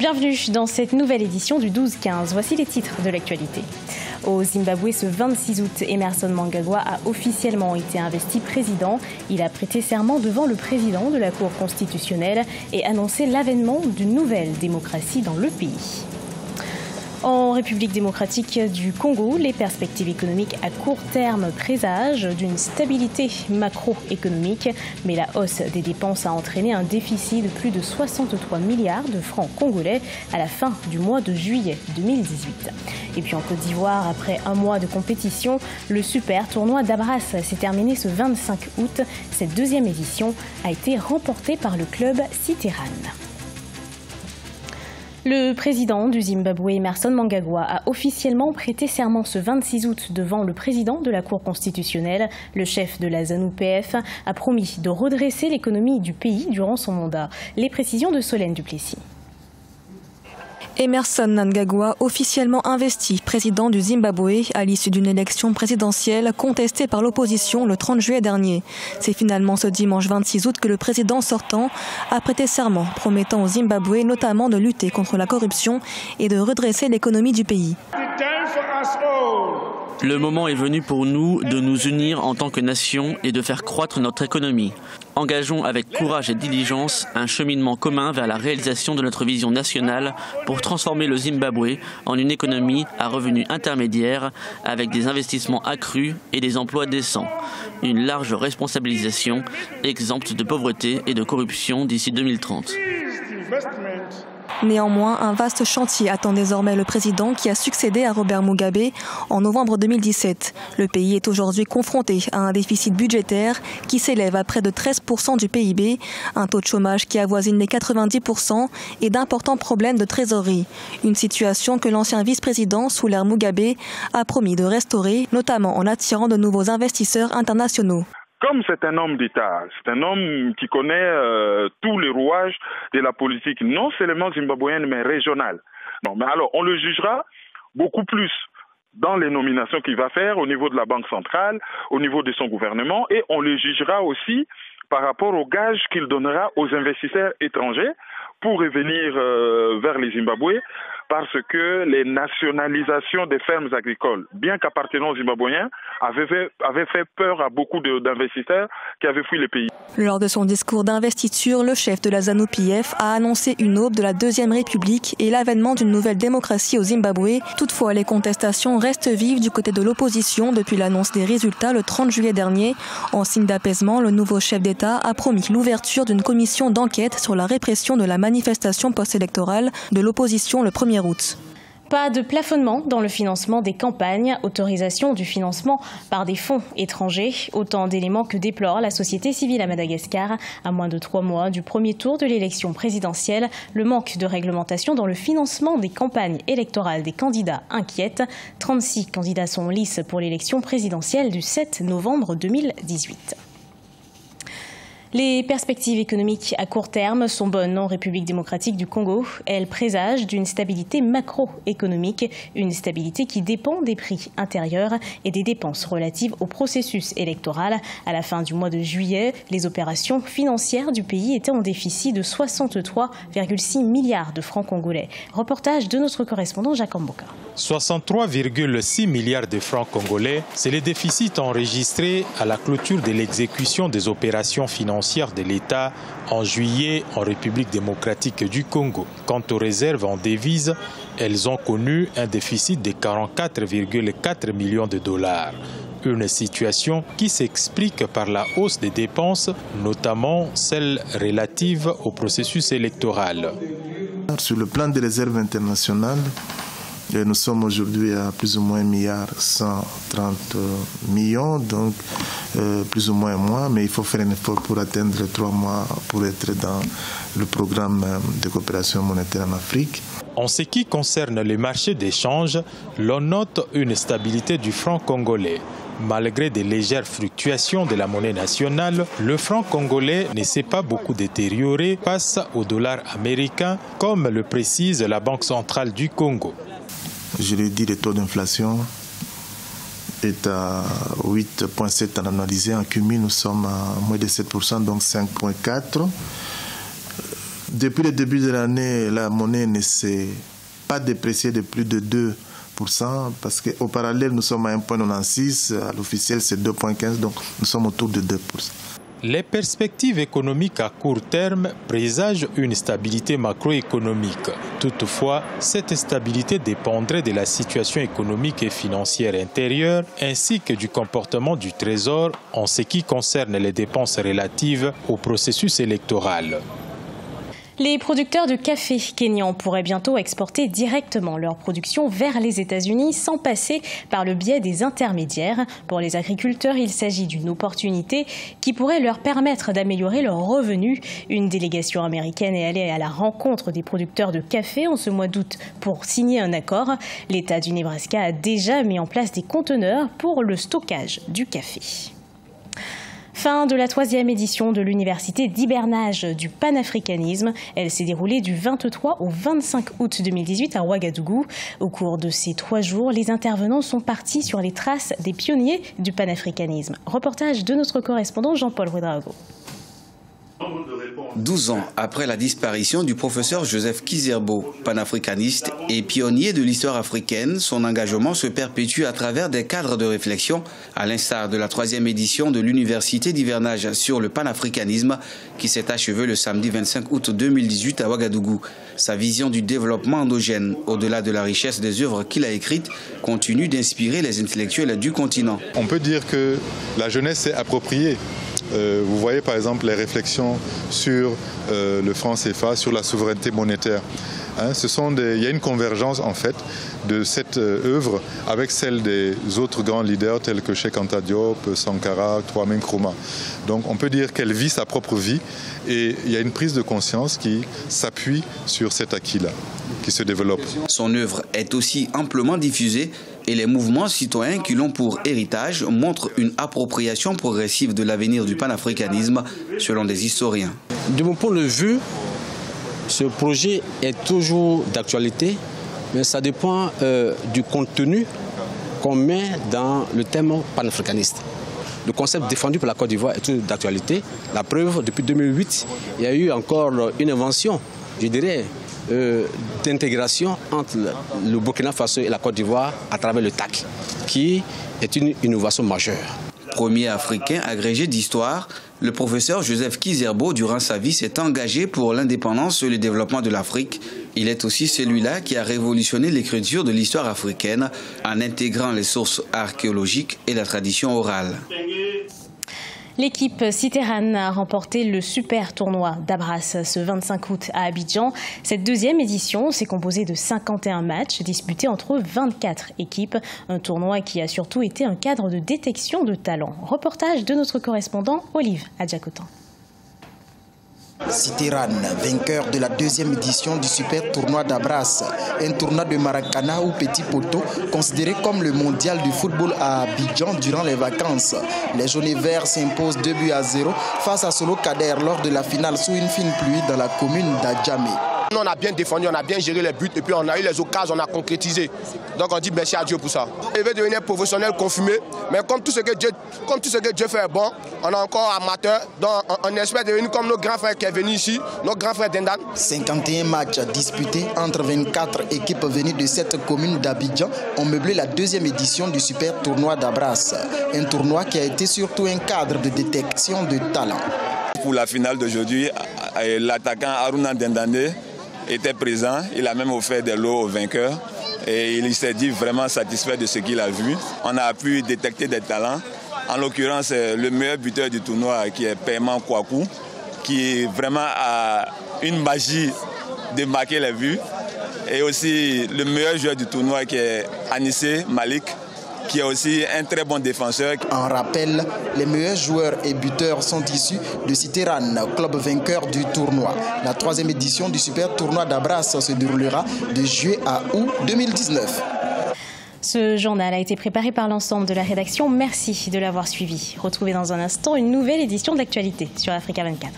bienvenue dans cette nouvelle édition du 12-15. Voici les titres de l'actualité. Au Zimbabwe, ce 26 août, Emmerson Mnangagwa a officiellement été investi président. Il a prêté serment devant le président de la Cour constitutionnelle et annoncé l'avènement d'une nouvelle démocratie dans le pays. En République démocratique du Congo, les perspectives économiques à court terme présagent d'une stabilité macroéconomique, mais la hausse des dépenses a entraîné un déficit de plus de 63 milliards de francs congolais à la fin du mois de juillet 2018. Et puis en Côte d'Ivoire, après un mois de compétition, le super tournoi d'Abras s'est terminé ce 25 août. Cette deuxième édition a été remportée par le club Citerane. Le président du Zimbabwe, Emmerson Mnangagwa, a officiellement prêté serment ce 26 août devant le président de la Cour constitutionnelle. Le chef de la ZANU-PF a promis de redresser l'économie du pays durant son mandat. Les précisions de Solène Duplessis. Emmerson Mnangagwa, officiellement investi président du Zimbabwe à l'issue d'une élection présidentielle contestée par l'opposition le 30 juillet dernier. C'est finalement ce dimanche 26 août que le président sortant a prêté serment, promettant au Zimbabwe notamment de lutter contre la corruption et de redresser l'économie du pays. Le moment est venu pour nous de nous unir en tant que nation et de faire croître notre économie. Engageons avec courage et diligence un cheminement commun vers la réalisation de notre vision nationale pour transformer le Zimbabwe en une économie à revenus intermédiaires avec des investissements accrus et des emplois décents. Une large responsabilisation exempte de pauvreté et de corruption d'ici 2030. Néanmoins, un vaste chantier attend désormais le président qui a succédé à Robert Mugabe en novembre 2017. Le pays est aujourd'hui confronté à un déficit budgétaire qui s'élève à près de 13% du PIB, un taux de chômage qui avoisine les 90% et d'importants problèmes de trésorerie. Une situation que l'ancien vice-président sous l'ère Mugabe a promis de restaurer, notamment en attirant de nouveaux investisseurs internationaux. Comme c'est un homme d'État, c'est un homme qui connaît tous les rouages de la politique, non seulement zimbabwéenne, mais régionale. Non, mais alors, on le jugera beaucoup plus dans les nominations qu'il va faire au niveau de la Banque centrale, au niveau de son gouvernement, et on le jugera aussi par rapport aux gages qu'il donnera aux investisseurs étrangers pour revenir vers les Zimbabwe, parce que les nationalisations des fermes agricoles, bien qu'appartenant aux Zimbabwéens, avaient fait peur à beaucoup d'investisseurs qui avaient fui le pays. Lors de son discours d'investiture, le chef de la ZANU-PF a annoncé une aube de la Deuxième République et l'avènement d'une nouvelle démocratie au Zimbabwe. Toutefois, les contestations restent vives du côté de l'opposition depuis l'annonce des résultats le 30 juillet dernier. En signe d'apaisement, le nouveau chef d'État a promis l'ouverture d'une commission d'enquête sur la répression de la manifestation post-électorale de l'opposition le 1er août. Pas de plafonnement dans le financement des campagnes, autorisation du financement par des fonds étrangers. Autant d'éléments que déplore la société civile à Madagascar. À moins de 3 mois du premier tour de l'élection présidentielle, le manque de réglementation dans le financement des campagnes électorales des candidats inquiète. 36 candidats sont en lice pour l'élection présidentielle du 7 novembre 2018. Les perspectives économiques à court terme sont bonnes en République démocratique du Congo. Elles présagent d'une stabilité macroéconomique, une stabilité qui dépend des prix intérieurs et des dépenses relatives au processus électoral. À la fin du mois de juillet, les opérations financières du pays étaient en déficit de 63,6 milliards de francs congolais. Reportage de notre correspondant Jacques Mboka. 63,6 milliards de francs congolais, c'est le déficit enregistré à la clôture de l'exécution des opérations financières de l'État en juillet en République démocratique du Congo. Quant aux réserves en devises, elles ont connu un déficit de 44,4 millions de dollars. Une situation qui s'explique par la hausse des dépenses, notamment celles relatives au processus électoral. Sur le plan des réserves internationales, nous sommes aujourd'hui à plus ou moins 1,130 milliards, donc plus ou moins un mois, mais il faut faire un effort pour atteindre 3 mois pour être dans le programme de coopération monétaire en Afrique. En ce qui concerne les marchés d'échange, l'on note une stabilité du franc congolais. Malgré des légères fluctuations de la monnaie nationale, le franc congolais ne s'est pas beaucoup détérioré face au dollar américain, comme le précise la Banque centrale du Congo. Je l'ai dit, le taux d'inflation est à 8,7 en annualisé. En cumul, nous sommes à moins de 7%, donc 5,4. Depuis le début de l'année, la monnaie ne s'est pas dépréciée de plus de 2%, parce qu'au parallèle, nous sommes à 1,96, à l'officiel c'est 2,15, donc nous sommes autour de 2%. Les perspectives économiques à court terme présagent une stabilité macroéconomique. Toutefois, cette stabilité dépendrait de la situation économique et financière intérieure ainsi que du comportement du Trésor en ce qui concerne les dépenses relatives au processus électoral. Les producteurs de café kenyans pourraient bientôt exporter directement leur production vers les États-Unis sans passer par le biais des intermédiaires. Pour les agriculteurs, il s'agit d'une opportunité qui pourrait leur permettre d'améliorer leurs revenus. Une délégation américaine est allée à la rencontre des producteurs de café en ce mois d'août pour signer un accord. L'État du Nebraska a déjà mis en place des conteneurs pour le stockage du café. Fin de la 3e édition de l'Université d'hibernage du panafricanisme. Elle s'est déroulée du 23 au 25 août 2018 à Ouagadougou. Au cours de ces 3 jours, les intervenants sont partis sur les traces des pionniers du panafricanisme. Reportage de notre correspondant Jean-Paul Ouedraogo. 12 ans après la disparition du professeur Joseph Kizerbo, panafricaniste et pionnier de l'histoire africaine, son engagement se perpétue à travers des cadres de réflexion, à l'instar de la 3e édition de l'Université d'hivernage sur le panafricanisme qui s'est achevée le samedi 25 août 2018 à Ouagadougou. Sa vision du développement endogène, au-delà de la richesse des œuvres qu'il a écrites, continue d'inspirer les intellectuels du continent. On peut dire que la jeunesse s'est appropriée. Vous voyez par exemple les réflexions sur le franc CFA, sur la souveraineté monétaire. Il y a une convergence en fait de cette œuvre avec celle des autres grands leaders tels que Cheikh Anta Diop, Sankara, Kwame Nkrumah. Donc on peut dire qu'elle vit sa propre vie et il y a une prise de conscience qui s'appuie sur cet acquis-là, qui se développe. Son œuvre est aussi amplement diffusée et les mouvements citoyens qui l'ont pour héritage montrent une appropriation progressive de l'avenir du panafricanisme selon des historiens. De mon point de vue, ce projet est toujours d'actualité, mais ça dépend du contenu qu'on met dans le thème panafricaniste. Le concept défendu par la Côte d'Ivoire est toujours d'actualité. La preuve, depuis 2008, il y a eu encore une invention, je dirais, d'intégration entre le Burkina Faso et la Côte d'Ivoire à travers le TAC, qui est une innovation majeure. Premier africain agrégé d'histoire, le professeur Joseph Kizerbo, durant sa vie, s'est engagé pour l'indépendance et le développement de l'Afrique. Il est aussi celui-là qui a révolutionné l'écriture de l'histoire africaine en intégrant les sources archéologiques et la tradition orale. L'équipe Citerane a remporté le super tournoi d'Abras ce 25 août à Abidjan. Cette 2e édition s'est composée de 51 matchs disputés entre 24 équipes. Un tournoi qui a surtout été un cadre de détection de talents. Reportage de notre correspondant Olive Adjakotan. Citerane, vainqueur de la 2e édition du super tournoi d'Abras, un tournoi de Maracana ou Petit Poteau, considéré comme le mondial du football à Abidjan durant les vacances. Les jaunes et verts s'imposent 2-0 face à Solo Kader lors de la finale sous une fine pluie dans la commune d'Adjamé. On a bien défendu, on a bien géré les buts et puis on a eu les occasions, on a concrétisé. Donc on dit merci à Dieu pour ça. Il veut devenir professionnel confirmé, mais comme tout ce que Dieu fait est bon, on est encore amateur, donc on espère devenir comme nos grands frères qui est venu ici, nos grands frères d'Endan. 51 matchs disputés entre 24 équipes venues de cette commune d'Abidjan ont meublé la 2e édition du super tournoi d'Abras. Un tournoi qui a été surtout un cadre de détection de talent. Pour la finale d'aujourd'hui, l'attaquant Aruna Dendane était présent, il a même offert des lots aux vainqueurs et il s'est dit vraiment satisfait de ce qu'il a vu. On a pu détecter des talents, en l'occurrence le meilleur buteur du tournoi qui est Paiement Kwaku, qui vraiment a une magie de marquer les buts, et aussi le meilleur joueur du tournoi qui est Anissé Malik, qui est aussi un très bon défenseur. En rappel, les meilleurs joueurs et buteurs sont issus de Citerane, club vainqueur du tournoi. La 3e édition du super tournoi d'Abras se déroulera de juillet à août 2019. Ce journal a été préparé par l'ensemble de la rédaction. Merci de l'avoir suivi. Retrouvez dans un instant une nouvelle édition de l'actualité sur Africa 24.